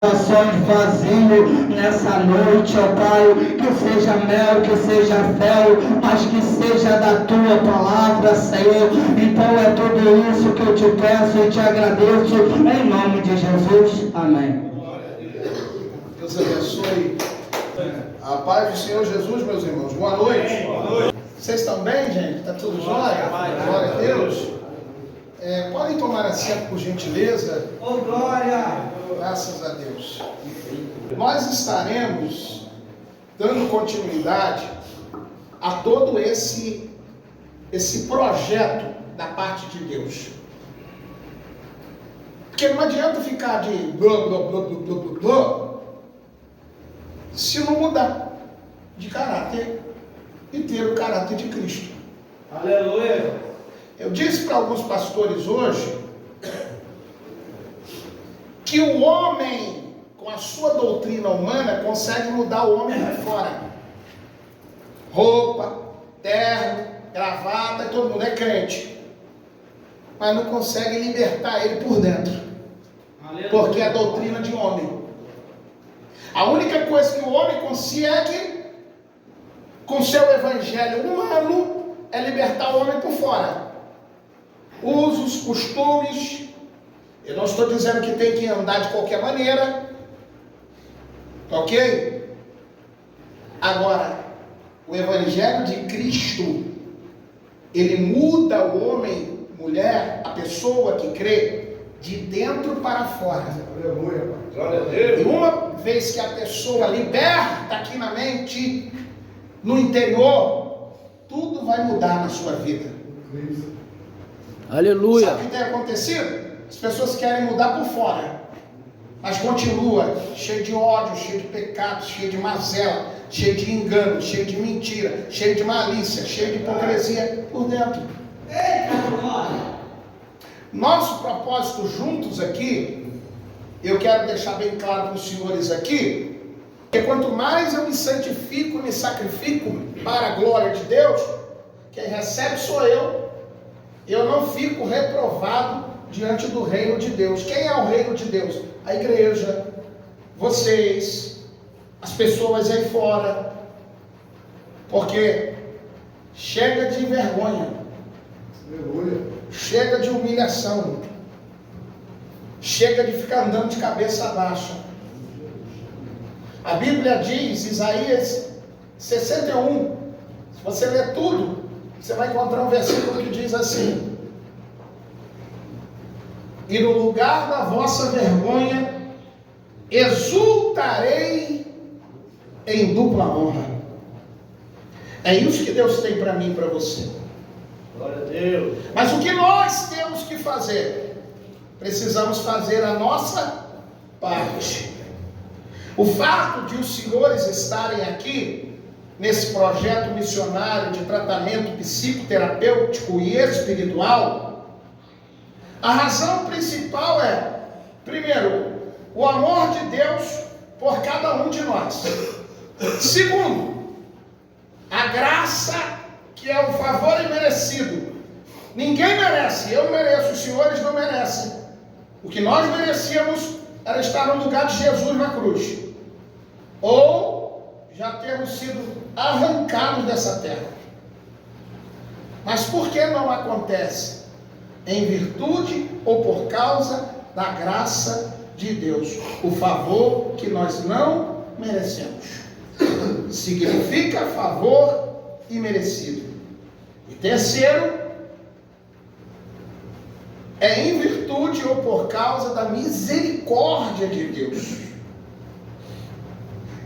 vazio nessa noite, ó Pai, que seja mel, que seja fel, mas que seja da tua palavra, Senhor. Então é tudo isso que eu te peço e te agradeço, em nome de Jesus, amém. Deus abençoe. A paz do Senhor Jesus, meus irmãos. Boa noite. Boa noite. Vocês estão bem, gente? Está tudo jóia? Glória a Deus. Podem tomar assento, por gentileza? Oh, glória! Graças a Deus. Nós estaremos dando continuidade a todo esse projeto da parte de Deus. Porque não adianta ficar de blá, blá, blá, blá, blá, blá, se não mudar de caráter e ter o caráter de Cristo. Aleluia! Eu disse para alguns pastores hoje que o homem, com a sua doutrina humana, consegue mudar o homem por fora. Roupa, terno, gravata, todo mundo é crente. Mas não consegue libertar ele por dentro. Aleluia. Porque é a doutrina de homem. A única coisa que o homem consegue, com seu evangelho humano, é libertar o homem por fora. Usos, costumes. Eu não estou dizendo que tem que andar de qualquer maneira. Ok? Agora, o evangelho de Cristo, ele muda o homem, mulher, a pessoa que crê, de dentro para fora. Aleluia. Glória a Deus. E uma vez que a pessoa liberta aqui na mente, no interior, tudo vai mudar na sua vida. Aleluia. Sabe o que tem acontecido? As pessoas querem mudar por fora, mas continua cheio de ódio, cheio de pecado, cheio de mazela, cheio de engano, cheio de mentira, cheio de malícia, cheio de hipocrisia por dentro. Nosso propósito juntos aqui, eu quero deixar bem claro para os senhores aqui, que quanto mais eu me santifico, me sacrifico para a glória de Deus, quem recebe sou eu não fico reprovado diante do reino de Deus. Quem é o reino de Deus? A igreja, vocês, as pessoas aí fora, porque chega de vergonha, chega de humilhação, chega de ficar andando de cabeça baixa. A Bíblia diz, Isaías 61, se você ler tudo, você vai encontrar um versículo que diz assim: e no lugar da vossa vergonha, exultarei em dupla honra. É isso que Deus tem para mim e para você. Glória a Deus. Mas o que nós temos que fazer? Precisamos fazer a nossa parte. O fato de os senhores estarem aqui, nesse projeto missionário de tratamento psicoterapêutico e espiritual, a razão principal é, primeiro, o amor de Deus por cada um de nós. Segundo, a graça, que é o favor imerecido. Ninguém merece, eu mereço, os senhores não merecem. O que nós merecíamos era estar no lugar de Jesus na cruz, ou já termos sido arrancados dessa terra. Mas por que não acontece? Em virtude ou por causa da graça de Deus, o favor que nós não merecemos. Significa favor imerecido. E terceiro, é em virtude ou por causa da misericórdia de Deus.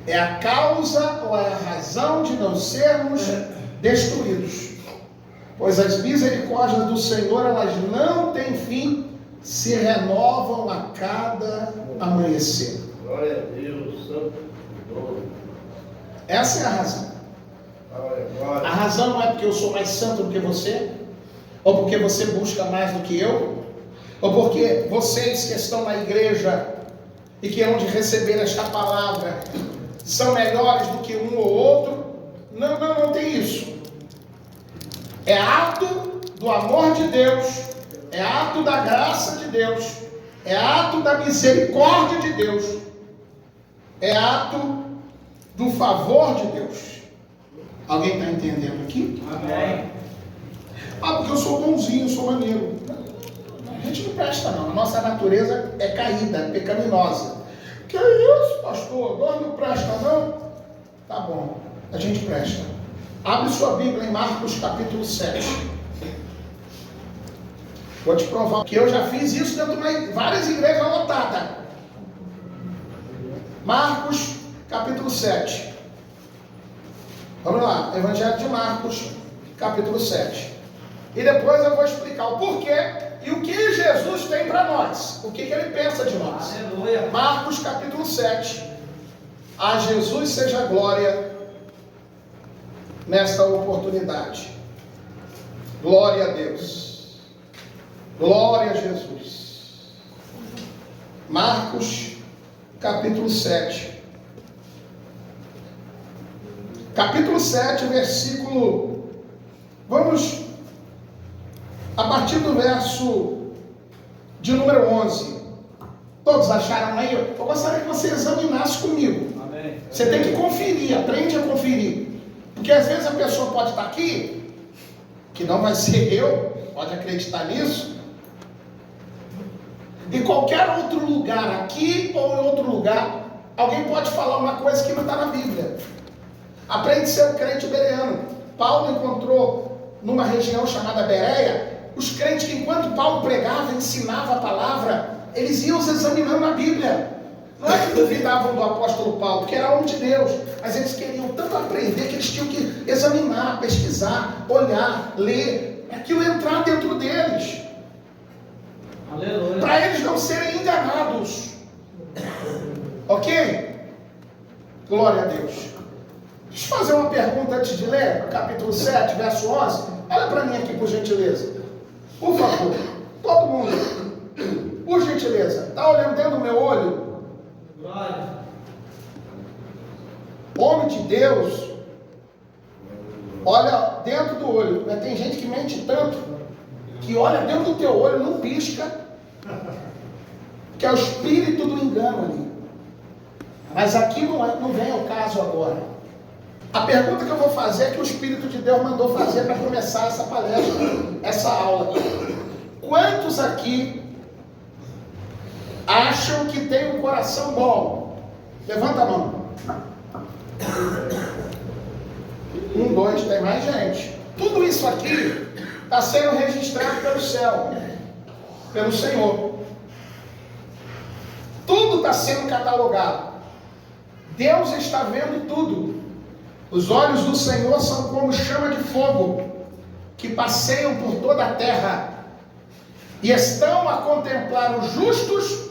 É a causa ou é a razão de não sermos destruídos. Pois as misericórdias do Senhor, elas não têm fim, se renovam a cada amanhecer. Glória a Deus. Santo. Essa é a razão. A razão não é porque eu sou mais santo do que você, ou porque você busca mais do que eu, ou porque vocês que estão na igreja e que hão de receber esta palavra são melhores do que um ou outro. Não tem isso. É ato do amor de Deus, é ato da graça de Deus, é ato da misericórdia de Deus é ato do favor de Deus. Alguém está entendendo aqui? Amém. Porque eu sou bonzinho, sou maneiro. A gente não presta não. A nossa natureza é caída, é pecaminosa. Que isso, pastor? Nós não presta não? Tá bom, a gente presta. Abre sua Bíblia em Marcos capítulo 7. Vou te provar que eu já fiz isso dentro de várias igrejas lotadas. Marcos capítulo 7. Vamos lá, Evangelho de Marcos capítulo 7. E depois eu vou explicar o porquê e o que Jesus tem para nós. O que ele pensa de nós. Aleluia. Marcos capítulo 7. A Jesus seja glória nesta oportunidade. Glória a Deus. Glória a Jesus. Marcos capítulo 7. Capítulo 7, versículo... Vamos a partir do verso de número 11. Todos acharam aí? Eu gostaria que você examinasse comigo. Amém. Você tem que conferir, aprende a conferir. Porque às vezes a pessoa pode estar aqui, que não vai ser eu, pode acreditar nisso. Em qualquer outro lugar, aqui ou em outro lugar, alguém pode falar uma coisa que não está na Bíblia. Aprende a ser um crente bereano. Paulo encontrou numa região chamada Bereia os crentes que, enquanto Paulo pregava, ensinava a palavra, eles iam se examinando na Bíblia. Não é que duvidavam do apóstolo Paulo, porque era homem de Deus, mas eles queriam tanto aprender que eles tinham que examinar, pesquisar, olhar, ler, aquilo entrar dentro deles. Aleluia. Para eles não serem enganados. Ok? Glória a Deus. Deixa eu fazer uma pergunta antes de ler, capítulo 7, verso 11. Olha para mim aqui, por gentileza. Por favor, todo mundo. Por gentileza. Está olhando dentro do meu olho? Glória. Homem de Deus. Olha dentro do olho. Mas tem gente que mente tanto, que olha dentro do teu olho, não pisca, que é o espírito do engano ali. Mas aqui não vem ao caso agora. A pergunta que eu vou fazer é que o Espírito de Deus mandou fazer para começar essa palestra, essa aula. Quantos aqui acham que tem um coração bom? Levanta a mão. 1, 2, tem mais gente. Tudo isso aqui está sendo registrado pelo céu, pelo Senhor. Tudo está sendo catalogado. Deus está vendo tudo. Os olhos do Senhor são como chama de fogo, que passeiam por toda a terra, e estão a contemplar os justos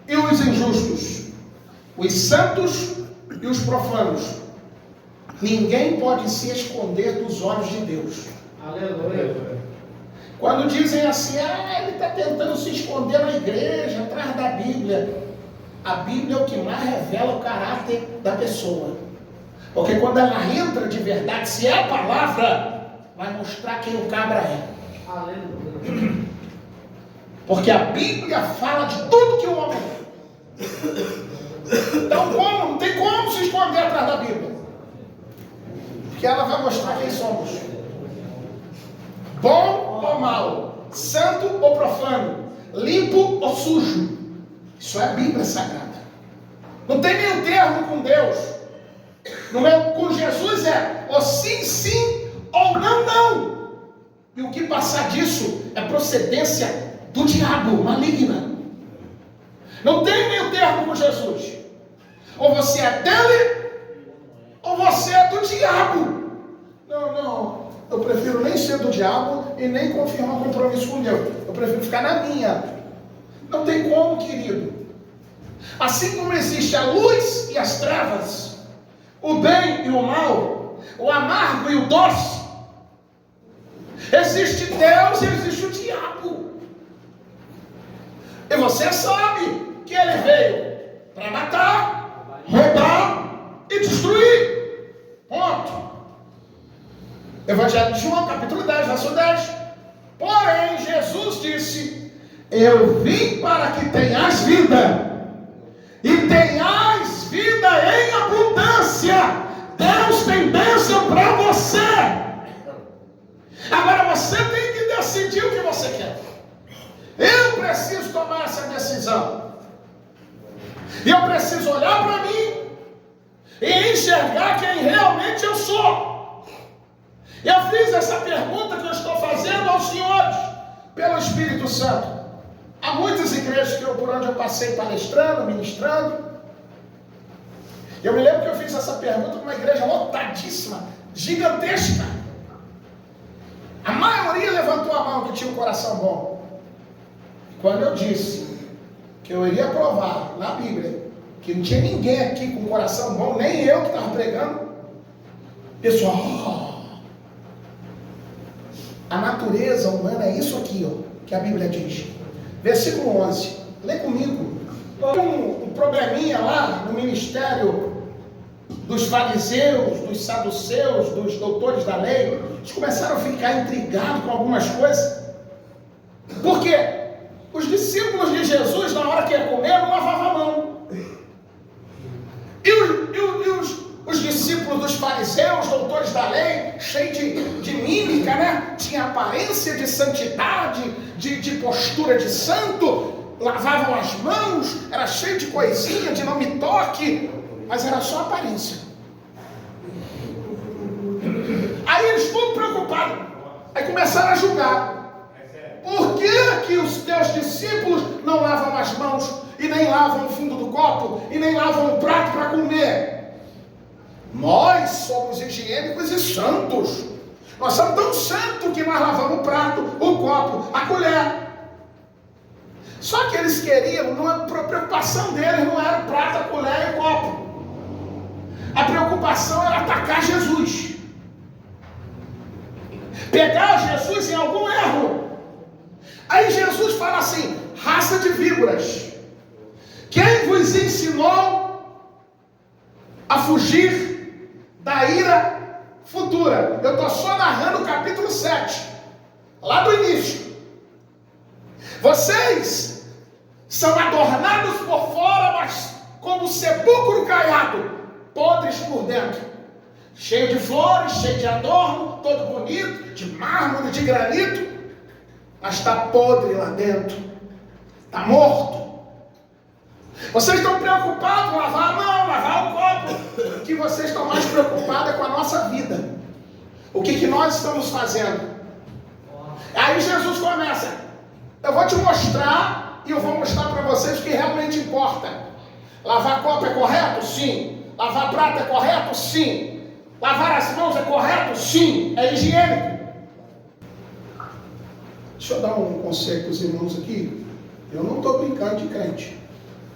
e os injustos, os santos e os profanos. Ninguém pode se esconder dos olhos de Deus. Aleluia. Quando dizem assim, ele está tentando se esconder na igreja, atrás da Bíblia. A Bíblia é o que mais revela o caráter da pessoa. Porque quando ela entra de verdade, se é a palavra, vai mostrar quem o cabra é. Aleluia. Porque a Bíblia fala de tudo que o homem é. Então não tem como se esconder atrás da Bíblia. Porque ela vai mostrar quem somos. Bom ou mal, santo ou profano, limpo ou sujo. Isso é a Bíblia Sagrada. Não tem meio termo com Deus. Com Jesus é ou sim, sim, ou não, não. E o que passar disso é procedência do diabo, maligna. Não tem meio termo com Jesus. Ou você é dele, ou você é do diabo. Não. Eu prefiro nem ser do diabo e nem confirmar um compromisso com Deus. Eu prefiro ficar na minha. Não tem como, querido. Assim como existe a luz e as trevas, o bem e o mal, o amargo e o doce, existe Deus e existe o diabo. E você sabe que ele veio para matar, roubar e destruir. Ponto. Evangelho de João, capítulo 10, verso 10. Porém, Jesus disse: eu vim para que tenhas vida, e tenhas vida tem bênção para você. Agora você tem que decidir o que você quer. Eu preciso tomar essa decisão. E eu preciso olhar para mim e enxergar quem realmente eu sou. Eu fiz essa pergunta que eu estou fazendo aos senhores pelo Espírito Santo. Há muitas igrejas por onde eu passei palestrando, ministrando. Eu me lembro que eu fiz essa pergunta numa igreja lotadíssima, gigantesca. A maioria levantou a mão que tinha um coração bom. Quando eu disse que eu iria provar na Bíblia que não tinha ninguém aqui com coração bom, nem eu que estava pregando, pessoal, a natureza humana é isso aqui, ó, que a Bíblia diz. Versículo 11, lê comigo. Um probleminha lá no ministério dos fariseus, dos saduceus, dos doutores da lei. Eles começaram a ficar intrigados com algumas coisas. Por quê? Os discípulos de Jesus, na hora que ia comer, não lavavam a mão. E os discípulos dos fariseus, doutores da lei, cheios de mímica, né? Tinha aparência de santidade, de postura de santo, lavavam as mãos, era cheio de coisinha, de não me toque, mas era só aparência. Aí eles ficam preocupados, aí começaram a julgar. Por que os teus discípulos não lavam as mãos, e nem lavam o fundo do copo, e nem lavam o prato para comer? Nós somos higiênicos e santos. Nós somos tão santos que nós lavamos o prato, o copo, a colher. Só que eles queriam, a preocupação deles não era o prato, a colher e o copo. A preocupação era atacar Jesus. Pegar Jesus em algum erro. Aí Jesus fala assim: raça de víboras, quem vos ensinou a fugir da ira futura? Eu estou só narrando o capítulo 7, lá do início. Vocês são adornados por fora, mas como sepulcro caiado, podres por dentro, cheio de flores, cheio de adorno, todo bonito, de mármore, de granito, mas está podre lá dentro, está morto. Vocês estão preocupados com lavar a mão, lavar o copo. O que vocês estão mais preocupados é com a nossa vida. O que nós estamos fazendo? Aí Jesus começa: eu vou te mostrar, e eu vou mostrar para vocês o que realmente importa. Lavar copo é correto? Sim. Lavar prato é correto? Sim. Lavar as mãos é correto? Sim. É higiênico. Deixa eu dar um conselho para os irmãos aqui. Eu não estou brincando de crente,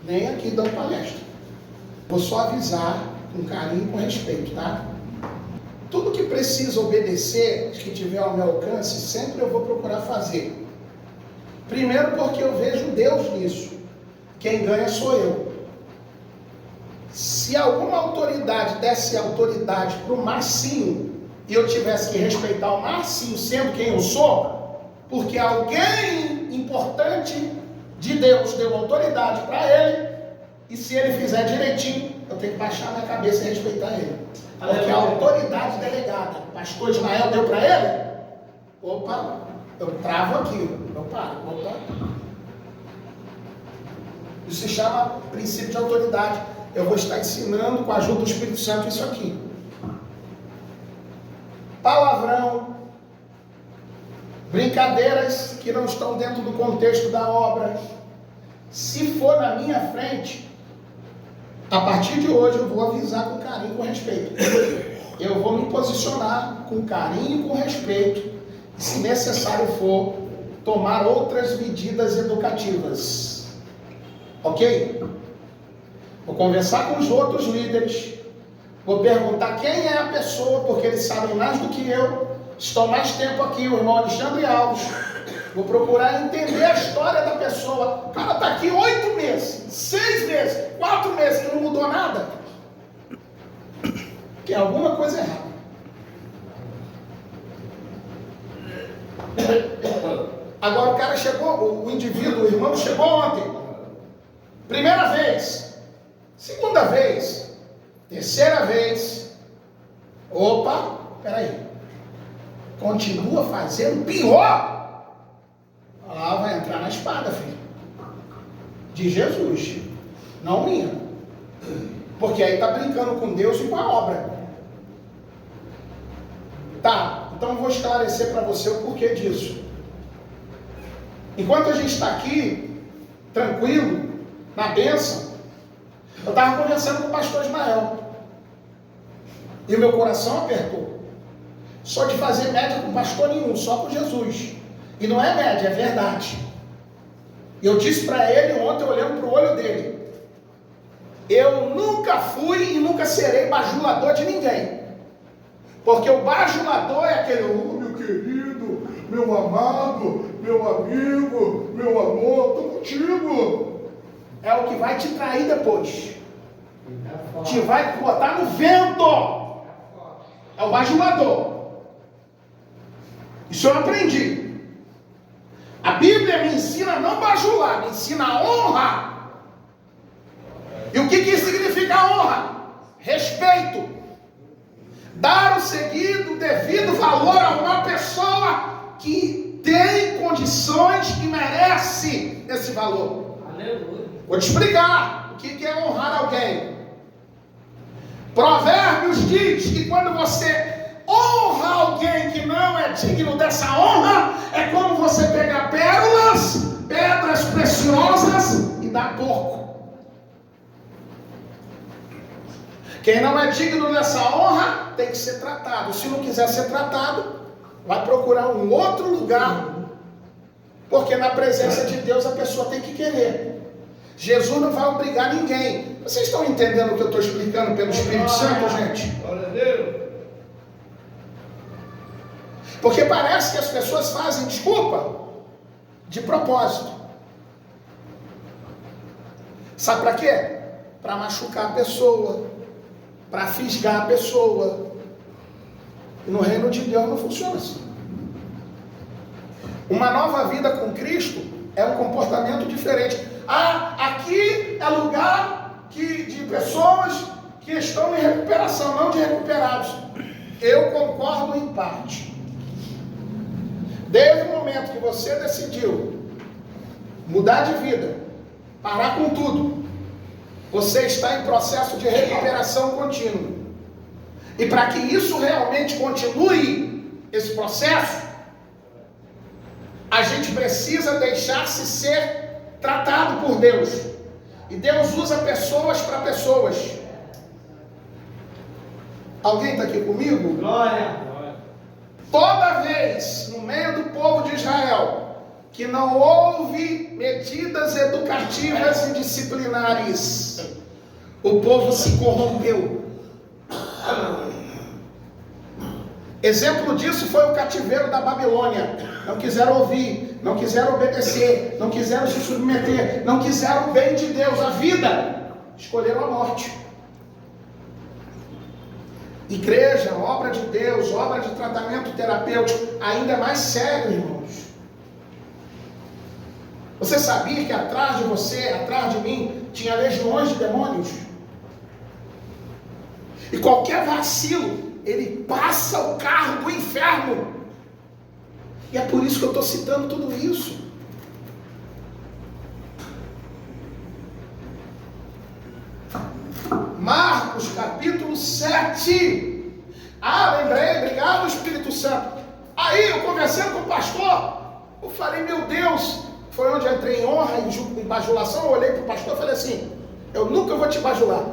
nem aqui dando palestra. Vou só avisar com carinho e com respeito, tá? Tudo que precisa obedecer, que tiver ao meu alcance, sempre eu vou procurar fazer. Primeiro porque eu vejo Deus nisso. Quem ganha sou eu. Se alguma autoridade desse autoridade para o Marcinho, e eu tivesse que respeitar o Marcinho sendo quem eu sou, porque alguém importante de Deus deu autoridade para ele, e se ele fizer direitinho, eu tenho que baixar minha cabeça e respeitar ele. Porque a autoridade delegada, o pastor Ismael deu para ele, opa, eu travo aqui, eu paro, opa. Isso se chama princípio de autoridade. Eu vou estar ensinando com a ajuda do Espírito Santo isso aqui. Palavrão, brincadeiras que não estão dentro do contexto da obra. Se for na minha frente, a partir de hoje eu vou avisar com carinho e com respeito. Eu vou me posicionar com carinho e com respeito. E, se necessário for, tomar outras medidas educativas. Ok? Vou conversar com os outros líderes. Vou perguntar quem é a pessoa, porque eles sabem mais do que eu. Estou mais tempo aqui, o irmão Alexandre Alves. Vou procurar entender a história da pessoa. O cara está aqui 8 meses, 6 meses, 4 meses, que não mudou nada. Tem alguma coisa errada. Agora o cara chegou, o indivíduo, o irmão chegou ontem. Primeira vez, segunda vez, terceira vez. Opa, peraí. Continua fazendo pior. Vai entrar na espada, filho. De Jesus, não minha. Porque aí está brincando com Deus e com a obra. Tá, então eu vou esclarecer para você o porquê disso. Enquanto a gente está aqui, tranquilo, na bênção, eu estava conversando com o pastor Ismael. E o meu coração apertou. Só de fazer média com pastor nenhum, só com Jesus. E não é média, é verdade. Eu disse para ele ontem, olhando para o olho dele: eu nunca fui e nunca serei bajulador de ninguém. Porque o bajulador é aquele, meu querido, meu amado, meu amigo, meu amor, estou contigo. É o que vai te trair depois. Te vai botar no vento. É o bajulador. Isso eu aprendi. A Bíblia me ensina a não bajular, me ensina a honra. E o que significa honra? Respeito. Dar o devido valor a uma pessoa que tem condições e merece esse valor. Aleluia. Vou te explicar o que é honrar alguém. Provérbios diz que quando você honra alguém que não é digno dessa honra, é como você pegar pérolas, pedras preciosas e dá pouco. Quem não é digno dessa honra tem que ser tratado. Se não quiser ser tratado, vai procurar um outro lugar, porque na presença de Deus a pessoa tem que querer. Jesus não vai obrigar ninguém. Vocês estão entendendo o que eu estou explicando pelo Espírito Santo, gente? Glória a Deus. Porque parece que as pessoas fazem desculpa de propósito. Sabe para quê? Para machucar a pessoa, para fisgar a pessoa. E no reino de Deus não funciona assim. Uma nova vida com Cristo é um comportamento diferente. Aqui é lugar de pessoas que estão em recuperação, não de recuperados. Eu concordo em parte. Desde o momento que você decidiu mudar de vida, parar com tudo, você está em processo de recuperação contínua. E para que isso realmente continue, esse processo, a gente precisa deixar-se ser tratado por Deus. E Deus usa pessoas para pessoas. Alguém está aqui comigo? Glória. Toda vez no meio do povo de Israel que não houve medidas educativas e disciplinares, o povo se corrompeu. Exemplo disso foi o cativeiro da Babilônia. Não quiseram ouvir, não quiseram obedecer, não quiseram se submeter, não quiseram o bem de Deus, a vida, escolheram a morte. Igreja, obra de Deus, obra de tratamento terapêutico, ainda mais sério, irmãos. Você sabia que atrás de você, atrás de mim, tinha legiões de demônios? E qualquer vacilo, ele passa o carro do inferno. E é por isso que eu estou citando tudo isso. Marcos capítulo 7. Lembrei, obrigado Espírito Santo. Aí eu conversando com o pastor, eu falei, meu Deus, foi onde eu entrei em honra e bajulação. Eu olhei para o pastor e falei assim, eu nunca vou te bajular.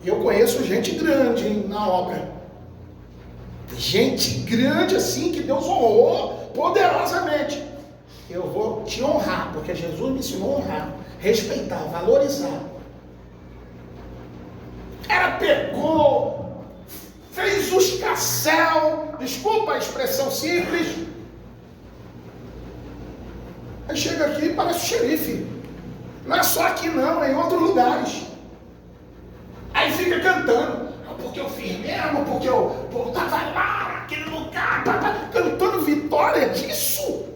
E eu conheço gente grande na obra. Gente grande assim, que Deus honrou poderosamente. Eu vou te honrar, porque Jesus me ensinou a honrar, respeitar, valorizar. Ela pegou, fez os cassel, desculpa a expressão simples. Aí chega aqui e parece o xerife. Não é só aqui não, é em outros lugares. Aí fica cantando. Porque eu fiz mesmo, porque eu estava lá naquele lugar, cantando vitória disso.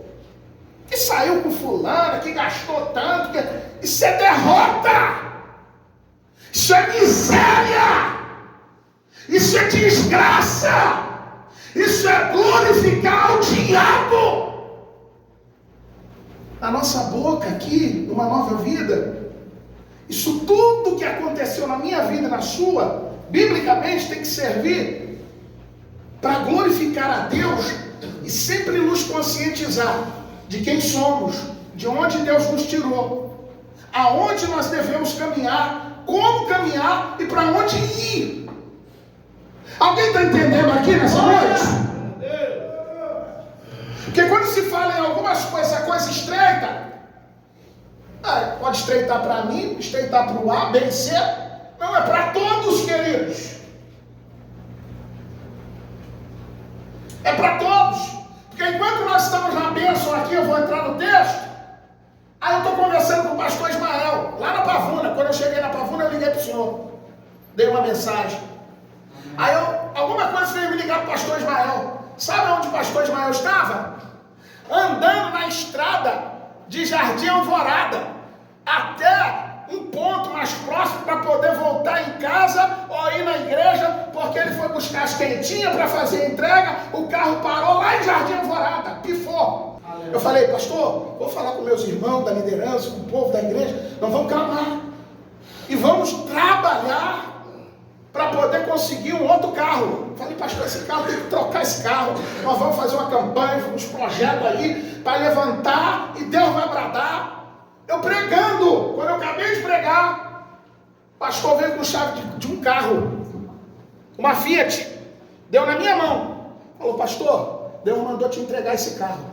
Que saiu com fulano, que gastou tanto. Isso é derrota. Isso é miséria. Isso é desgraça. Isso é glorificar o diabo. A nossa boca aqui, numa nova vida, isso tudo que aconteceu na minha vida e na sua, biblicamente tem que servir para glorificar a Deus e sempre nos conscientizar de quem somos, de onde Deus nos tirou, aonde nós devemos caminhar, como caminhar e para onde ir. Alguém está entendendo aqui nessa noite? Porque quando se fala em algumas coisas, a coisa estreita, pode estreitar para mim, estreitar para o A, B, C, não, é para todos, queridos. É para todos. Porque enquanto nós estamos na bênção aqui, eu vou entrar no texto, aí eu estou conversando com o pastor Ismael, lá na Pavuna. Quando eu cheguei na Pavuna, eu liguei para o senhor, dei uma mensagem. Aí alguma coisa veio me ligar para o pastor Ismael. Sabe onde o pastor Ismael estava? Andando na estrada de Jardim Alvorada, até um ponto mais próximo para poder voltar em casa ou ir na igreja, porque ele foi buscar as quentinhas para fazer a entrega. O carro parou lá em Jardim Alvorada, pifou. Eu falei, pastor, vou falar com meus irmãos da liderança, com o povo da igreja, nós vamos clamar e vamos trabalhar para poder conseguir um outro carro. Eu falei, pastor, esse carro tem que trocar esse carro. Nós vamos fazer uma campanha, uns projetos aí para levantar e Deus vai bradar. Eu pregando, quando eu acabei de pregar, o pastor veio com chave de um carro, uma Fiat, deu na minha mão. Falou, pastor, Deus mandou te entregar esse carro.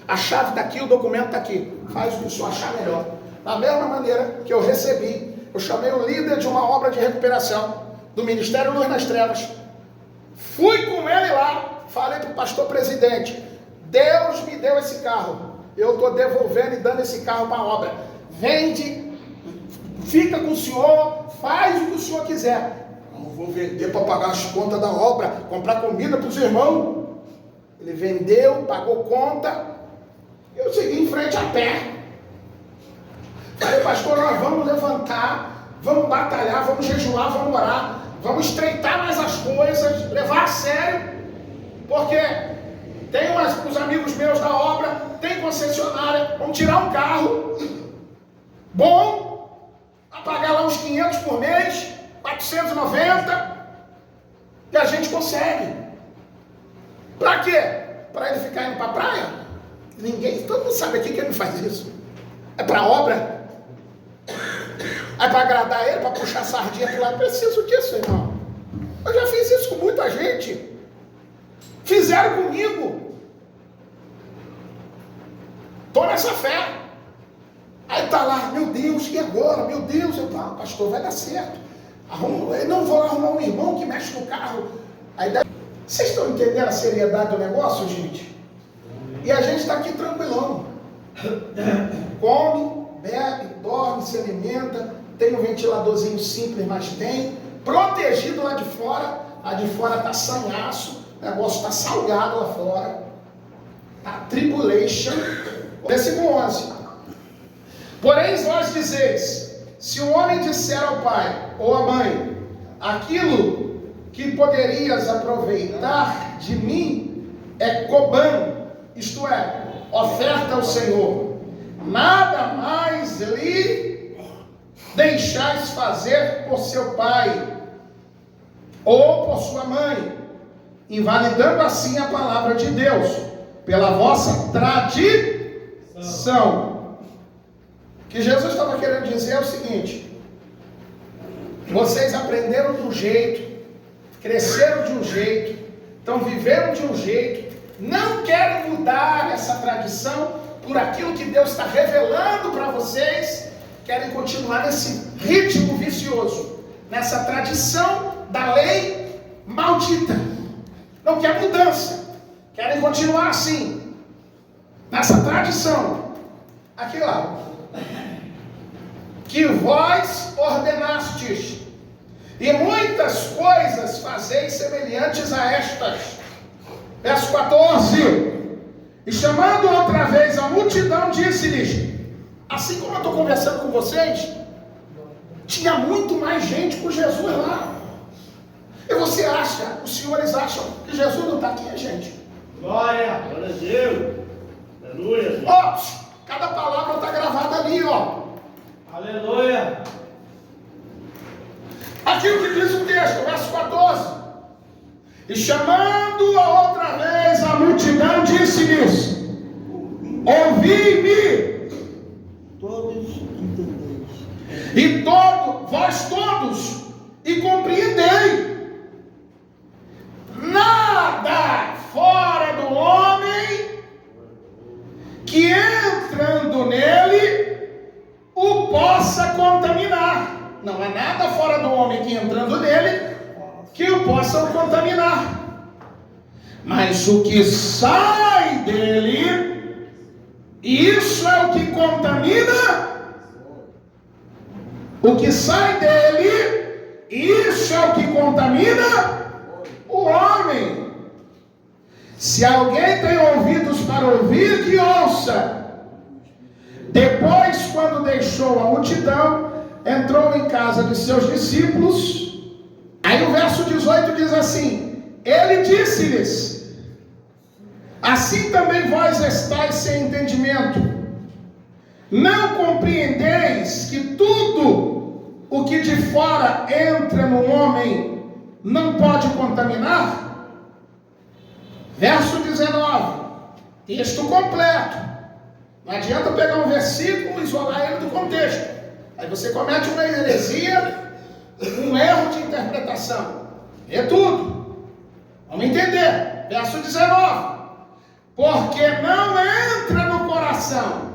A chave está aqui, o documento está aqui. Faz o que o senhor achar melhor. Da mesma maneira que eu recebi, eu chamei o líder de uma obra de recuperação do Ministério Luz nas Trevas. Fui com ele lá, falei para o pastor presidente, Deus me deu esse carro. Eu estou devolvendo e dando esse carro para a obra. Vende, fica com o senhor, faz o que o senhor quiser. Não vou vender para pagar as contas da obra, comprar comida para os irmãos. Ele vendeu, pagou conta. Eu segui em frente a pé. Falei, pastor, nós vamos levantar, vamos batalhar, vamos jejuar, vamos orar, vamos estreitar mais as coisas, levar a sério, porque tem uns amigos meus da obra, tem concessionária, vamos tirar um carro bom, a pagar lá uns 500 por mês, 490, e a gente consegue. Para quê? Para ele ficar indo para a praia? Todo mundo sabe aqui que ele não faz isso. É para a obra? É para agradar ele, para puxar sardinha para lá? Preciso disso, irmão. Eu já fiz isso com muita gente. Fizeram comigo. Estou nessa fé. Aí está lá, meu Deus, e agora? Meu Deus, eu falo, pastor, vai dar certo. Eu não vou arrumar um irmão que mexe no carro. Aí dá... Vocês estão entendendo a seriedade do negócio, gente? E a gente está aqui tranquilão. Come, bebe, dorme, se alimenta. Tem um ventiladorzinho simples, mas tem. Protegido lá de fora. Lá de fora está sanhaço. O negócio está salgado lá fora. Está tribulation. Versículo 11. Porém vós dizeis, se o homem disser ao pai ou à mãe, aquilo que poderias aproveitar de mim é Coban, isto é, oferta ao Senhor, nada mais lhe deixais fazer por seu pai ou por sua mãe, invalidando assim a palavra de Deus pela vossa tradição. O que Jesus estava querendo dizer é o seguinte: vocês aprenderam de um jeito, cresceram de um jeito, estão vivendo de um jeito, não querem mudar essa tradição por aquilo que Deus está revelando para vocês, querem continuar nesse ritmo vicioso, nessa tradição da lei maldita, não quer mudança, querem continuar assim, nessa tradição, aqui lá, que vós ordenastes, e muitas coisas fazeis semelhantes a estas. Verso 14. E chamando outra vez a multidão, disse-lhes, assim como eu estou conversando com vocês, tinha muito mais gente com Jesus lá. E você acha Aqui o que diz o texto, verso 14. E chamando a outra vez a multidão, disse-lhes: ouvi-me, Todos entendeis. e vós todos, e compreendei. Nada fora do homem que entrando nele o possa contaminar. Não há nada fora do homem que entrando nele que o possa contaminar. Mas o que sai dele, isso é o que contamina. O que sai dele, isso é o que contamina o homem. Se alguém tem ouvidos para ouvir, que ouça. Depois, quando deixou a multidão, entrou em casa de seus discípulos. Aí o verso 18 diz assim: ele disse-lhes: assim também vós estáis sem entendimento. Não compreendeis que tudo o que de fora entra no homem não pode contaminar? Verso 19, texto completo. Não adianta pegar um versículo e isolar ele do contexto. Aí você comete uma heresia, um erro de interpretação. É tudo. Vamos entender. Verso 19. Porque não entra no coração,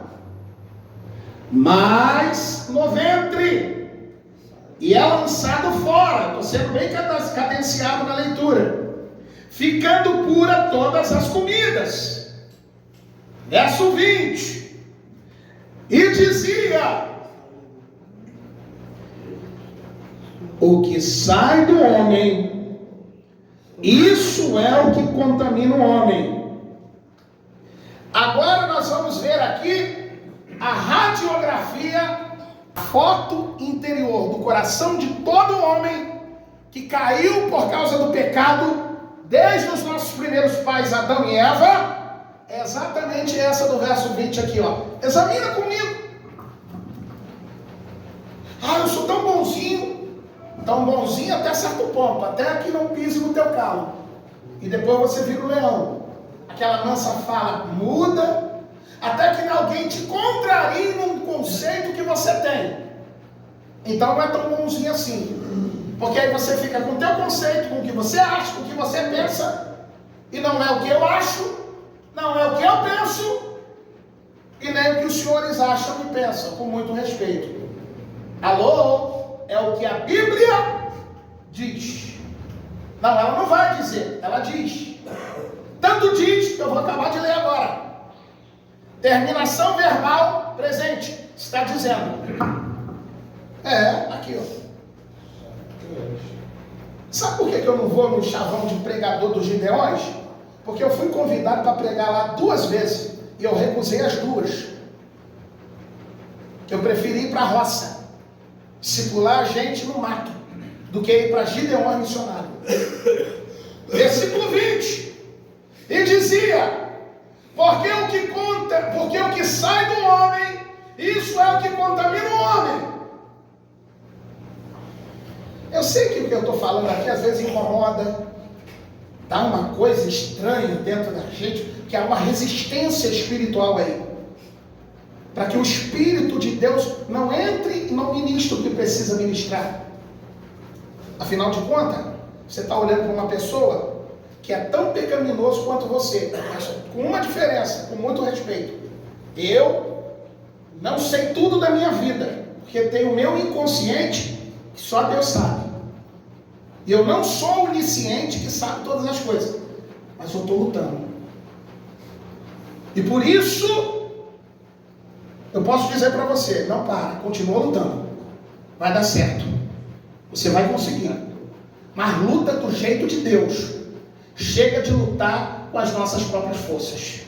mas no ventre, e é lançado fora. Estou sendo bem cadenciado na leitura. Ficando pura todas as comidas. Verso 20. E dizia: o que sai do homem, isso é o que contamina o homem. Agora nós vamos ver aqui a radiografia, a foto interior do coração de todo homem que caiu por causa do pecado, desde os nossos primeiros pais Adão e Eva. É exatamente essa do verso 20 aqui, ó. Examina comigo. Eu sou tão bonzinho até certo ponto, até que não pise no teu calo. E depois você vira o leão. Aquela mansa fala muda, até que alguém te contrarie num conceito que você tem. Então não é tão bonzinho assim. Porque aí você fica com o teu conceito, com o que você acha, com o que você pensa, e não é o que eu acho, não é o que eu penso, e nem o que os senhores acham e pensam, com muito respeito. Alô? É o que a Bíblia diz. Não, ela não vai dizer, ela diz. Tanto diz que eu vou acabar de ler agora. Terminação verbal presente. Está dizendo. Aqui, ó. Sabe por que eu não vou no chavão de pregador dos Gideões? Porque eu fui convidado para pregar lá 2 vezes e eu recusei as 2. Eu preferi ir para a roça, discipular a gente no mato, do que ir para Gideões missionário. Versículo 20. E dizia: porque o que sai do homem, isso é o que contamina o homem. Eu sei que o que eu estou falando aqui às vezes incomoda, dá uma coisa estranha dentro da gente, que há uma resistência espiritual aí, para que o Espírito de Deus não entre e não ministre o que precisa ministrar. Afinal de contas, você está olhando para uma pessoa que é tão pecaminoso quanto você, mas com uma diferença, com muito respeito. Eu não sei tudo da minha vida, porque tenho o meu inconsciente, que só Deus sabe. E eu não sou onisciente que sabe todas as coisas, mas eu estou lutando. E por isso, eu posso dizer para você: não para, continua lutando, vai dar certo, você vai conseguir, mas luta do jeito de Deus. Chega de lutar com as nossas próprias forças.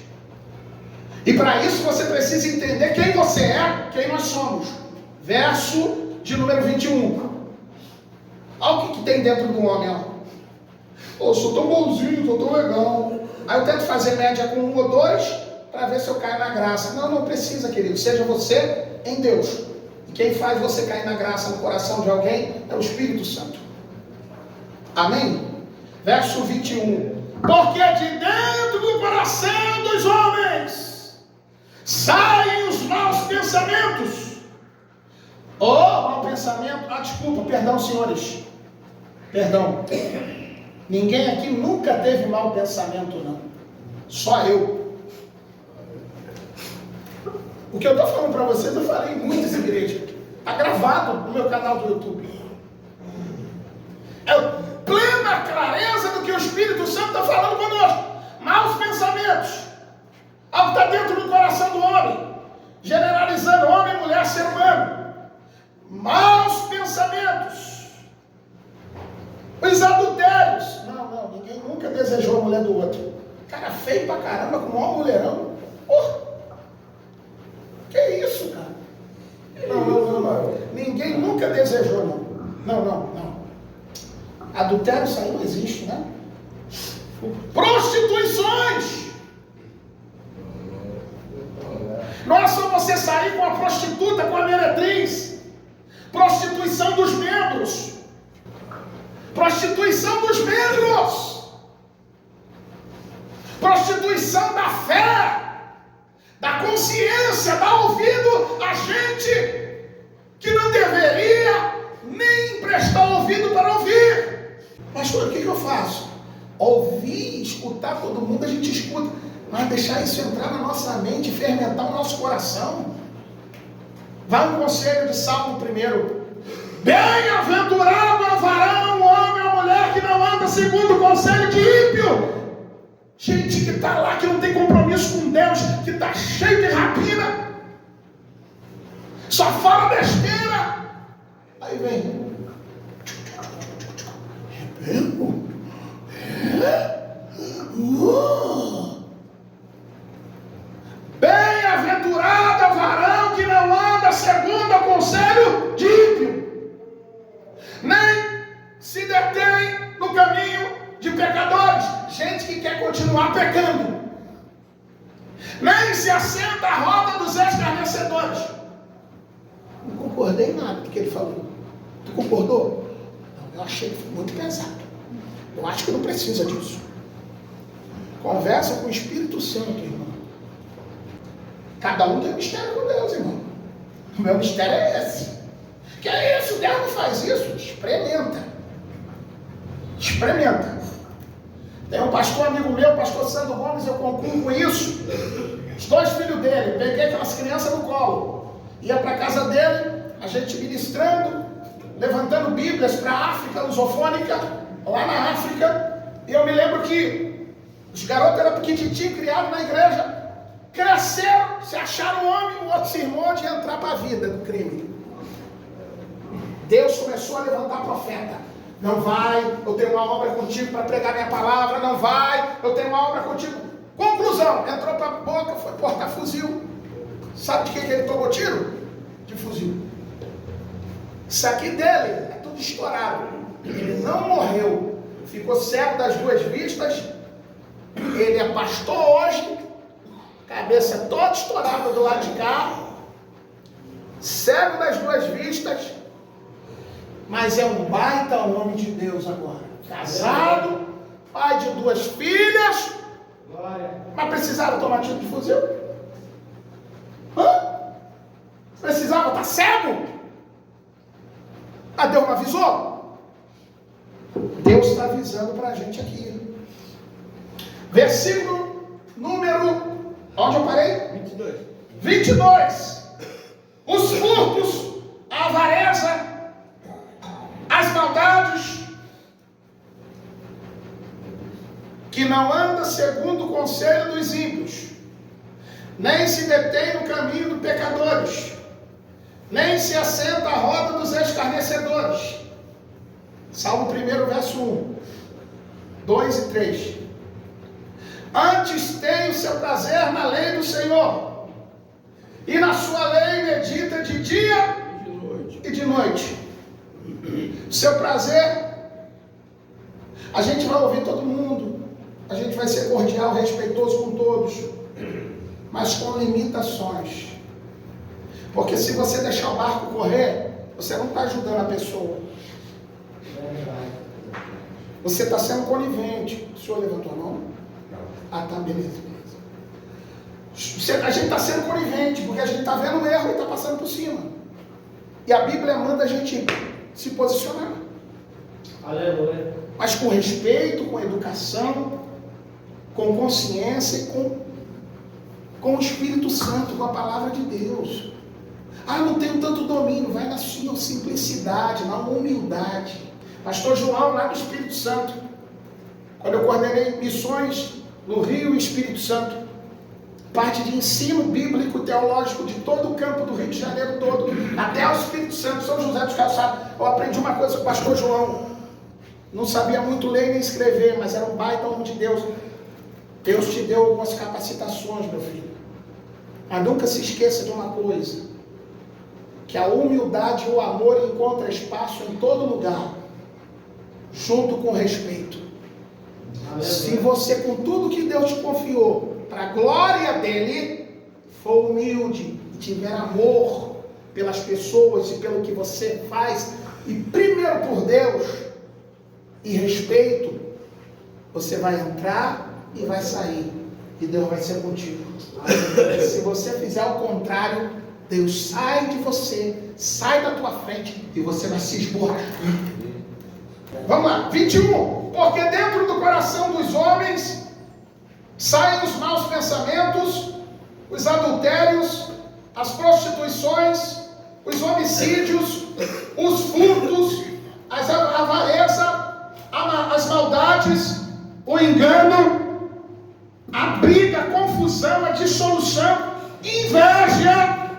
E para isso você precisa entender quem você é, quem nós somos. Verso de número 21. Olha o que tem dentro do homem, ó. Eu sou tão bonzinho, sou tão legal. Aí eu tento fazer média com 1 ou 2 para ver se eu caio na graça. Não precisa, querido. Seja você em Deus. E quem faz você cair na graça no coração de alguém é o Espírito Santo. Amém? Verso 21. Porque de dentro do coração dos homens saem os maus pensamentos. Mau pensamento. Desculpa, perdão, senhores. Perdão. Ninguém aqui nunca teve mau pensamento, não. Só eu. O que eu estou falando para vocês, eu falei em muitas igrejas. Está gravado no meu canal do YouTube. É plena clareza do que o Espírito Santo está falando conosco. Maus pensamentos. Algo está dentro do coração do homem. Generalizando homem, mulher, ser humano. Maus pensamentos. Os adultérios. Não, ninguém nunca desejou a mulher do outro. Cara feio pra caramba, com o maior mulherão. Que isso, cara? Não. Ninguém nunca desejou, não. Não. Adultério, isso aí não existe, né? Prostituições. Não é só você sair com a prostituta, com a meretriz. Prostituição dos membros. Prostituição dos membros. Prostituição da fé. Da consciência, dá ouvido a gente que não deveria nem emprestar ouvido para ouvir. Pastor, o que eu faço? Ouvir, escutar todo mundo, a gente escuta, mas deixar isso entrar na nossa mente, fermentar o nosso coração. Vai um conselho de Salmo 1. Bem-aventurado é o varão, o homem ou a mulher que não anda segundo o conselho de ímpio. Gente que está lá, que não tem compromisso com Deus, que está cheio de rapina, só fala besteira. Aí vem. É mesmo? Bem-aventurado é o varão que não anda segundo o conselho de ímpio, nem se detém no caminho de pecadores. Gente que quer continuar pecando. Nem se assenta à roda dos escarnecedores. Não concordei em nada do que ele falou. Tu concordou? Não, eu achei muito pesado. Eu acho que não precisa disso. Conversa com o Espírito Santo, irmão. Cada um tem um mistério com Deus, irmão. O meu mistério é esse. Que é isso? Deus não faz isso. Experimenta. Tem um pastor amigo meu, pastor Sandro Gomes, eu concluo com isso. Os 2 filhos dele, peguei aquelas crianças no colo. Ia para a casa dele, a gente ministrando, levantando bíblias para a África lusofônica, lá na África. E eu me lembro que os garotos eram pequititinhos, criados na igreja, cresceram, se acharam homem, o outro se irmão de entrar para a vida do crime. Deus começou a levantar profeta. Não vai, eu tenho uma obra contigo para pregar minha palavra. Não vai, eu tenho uma obra contigo. Conclusão, entrou para a boca, foi portar fuzil. Sabe de que ele tomou tiro? De fuzil. Isso aqui dele é tudo estourado. Ele não morreu, ficou cego das 2 vistas. Ele é pastor hoje, cabeça toda estourada do lado de cá, cego das 2 vistas. Mas é um baita homem de Deus agora. Casado, pai de 2 filhas. Glória. Mas precisava tomar tiro de fuzil? Precisava estar cego? Mas Deus não avisou? Deus está avisando para a gente aqui. Versículo número... Onde eu parei? 22. Os furtos, a avareza, as maldades, que não anda segundo o conselho dos ímpios, nem se detém no caminho dos pecadores, nem se assenta à roda dos escarnecedores. Salmo 1, verso 1, 2 e 3. Antes tem o seu prazer na lei do Senhor, e na sua lei medita de dia e de noite. Seu prazer, a gente vai ouvir todo mundo, a gente vai ser cordial, respeitoso com todos, mas com limitações. Porque se você deixar o barco correr, você não está ajudando a pessoa. Você está sendo conivente. O senhor levantou a mão? Ah, tá, beleza. A gente está sendo conivente, porque a gente está vendo o erro e está passando por cima. E a Bíblia manda a gente se posicionar. Aleluia. Mas com respeito, com educação, com consciência e com o Espírito Santo, com a palavra de Deus. Ah, não tenho tanto domínio. Vai na sua simplicidade, na humildade. Pastor João, lá no Espírito Santo, quando eu coordenei missões no Rio e Espírito Santo, parte de ensino bíblico e teológico de todo o campo do Rio de Janeiro todo, até o Espírito Santo, São José dos Caçados, eu aprendi uma coisa com o pastor João. Não sabia muito ler nem escrever, mas era um baita homem de Deus. Deus te deu algumas capacitações, meu filho. Mas nunca se esqueça de uma coisa, que a humildade e o amor encontram espaço em todo lugar, junto com respeito. Se você, com tudo que Deus te confiou, para a glória dele, for humilde e tiver amor pelas pessoas e pelo que você faz, e primeiro por Deus, e respeito, você vai entrar e vai sair, e Deus vai ser contigo. Se você fizer o contrário, Deus sai de você, sai da tua frente, e você vai se esborrachar. Vamos lá, 21. Porque dentro do coração dos homens saem os maus pensamentos, os adultérios, as prostituições, os homicídios, os furtos, a avareza, as maldades, o engano, a briga, a confusão, a dissolução, inveja,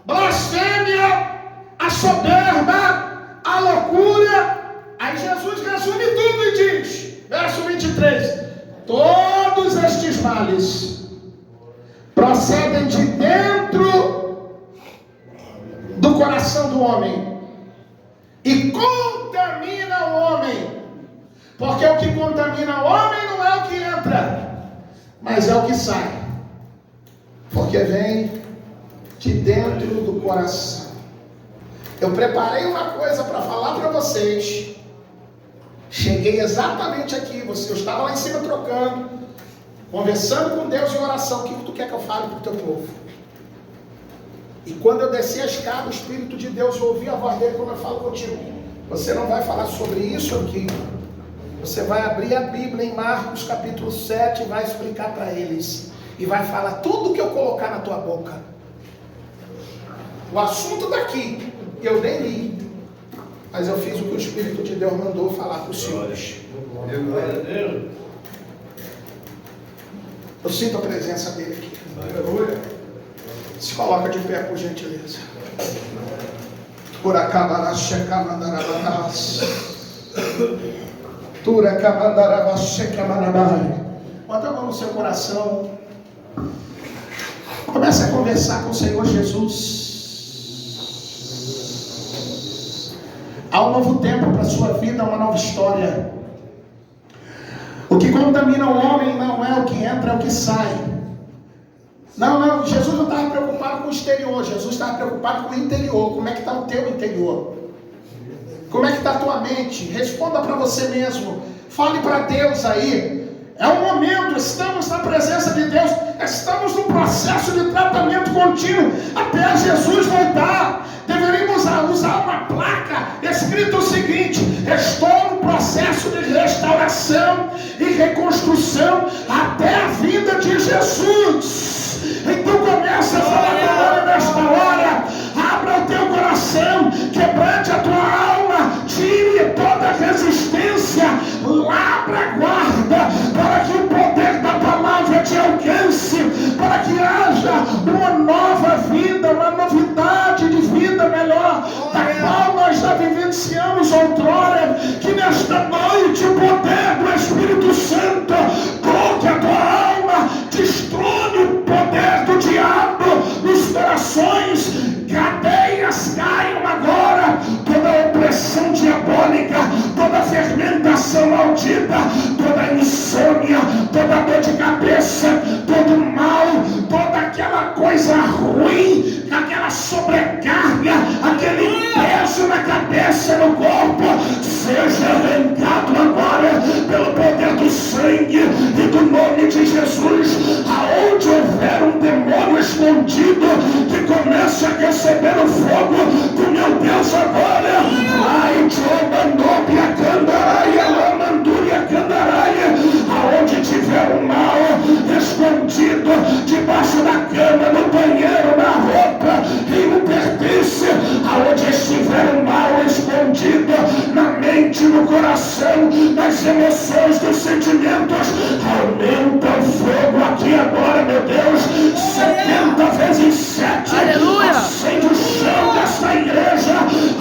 blasfêmia, a soberba, a loucura. Aí Jesus resume tudo e diz, verso 23, todos estes males procedem de dentro do coração do homem e contamina o homem, porque o que contamina o homem não é o que entra, mas é o que sai, porque vem de dentro do coração. Eu preparei uma coisa para falar para vocês. Cheguei exatamente aqui, eu estava lá em cima trocando, conversando com Deus em oração. O que tu quer que eu fale para o teu povo? E quando eu desci a escada, o Espírito de Deus, eu ouvi a voz dele quando eu falo contigo. Você não vai falar sobre isso aqui. Você vai abrir a Bíblia em Marcos capítulo 7 e vai explicar para eles. E vai falar tudo que eu colocar na tua boca. O assunto daqui, eu nem li. Mas eu fiz o que o Espírito de Deus mandou falar para os senhores. Eu sinto a presença dele aqui. Se coloca de pé, por gentileza. Bota a mão no seu coração. Comece a conversar com o Senhor Jesus. Há um novo tempo para a sua vida, uma nova história. O que contamina o homem não é o que entra, é o que sai. Não, Jesus não estava preocupado com o exterior, Jesus estava preocupado com o interior. Como é que está o teu interior? Como é que está a tua mente? Responda para você mesmo. Fale para Deus aí. É um momento, estamos na presença de Deus, estamos no processo de tratamento contínuo até Jesus voltar. Deveríamos usar uma placa escrito o seguinte: estou no processo de restauração e reconstrução até a vinda de Jesus. Então começa a falar agora nesta hora. Abra o teu coração, quebrante a tua alma, tire toda a resistência, abra a guarda para que o poder da palavra te alcance, para que haja uma nova vida, uma novidade de vida melhor, da qual nós já vivenciamos outrora. Que nesta noite o poder do Espírito Santo toque a tua alma, destrone o poder do diabo nos corações. Cadeias caiam agora, toda opressão diabólica, toda fermentação maldita, toda insônia, toda dor de cabeça, todo mal, toda aquela coisa ruim, aquela sobrecarga, aquele peso na cabeça, no corpo, seja arrancado agora coração, nas emoções, dos sentimentos. Aumenta o fogo aqui agora, meu Deus. 70 vezes 7. Aleluia. Acende o chão desta igreja,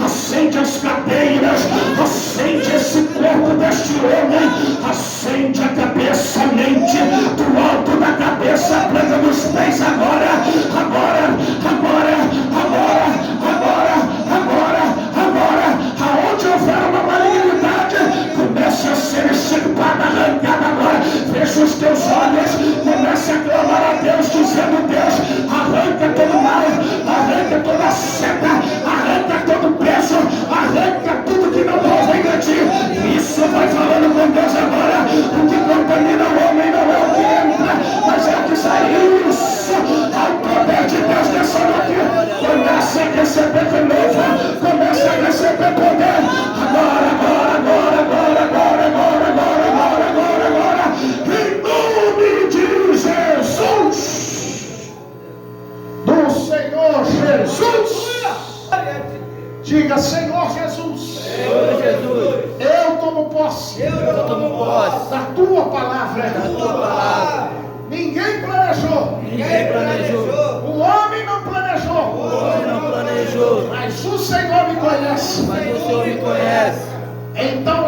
acende as cadeiras, acende esse corpo deste homem, acende a cabeça, a mente, do alto da cabeça, a planta dos pés agora, agora, agora, agora, agora, agora, agora. Aonde houver uma malignidade, comece a ser extirpada, arrancada agora. Fecha os teus olhos, comece a clamar a Deus, dizendo: Deus, arranca todo mal, arranca toda seta, arranca todo peso, arranca tudo que não provém de ti. Isso, vai falando com Deus agora. O que contamina o homem não é o que entra, mas é o que sai. Isso, ao poder de Deus nessa noite, comece a receber de novo, comece a receber poder. Agora, agora, agora, agora, agora, agora, agora, agora, agora, agora, em nome de Jesus, do Senhor Jesus. Diga: Senhor Jesus, Senhor Jesus, eu tomo posse, da tua palavra. Ninguém planejou. O homem não planejou. Mas o Senhor me conhece. mas o Senhor me conhece. Então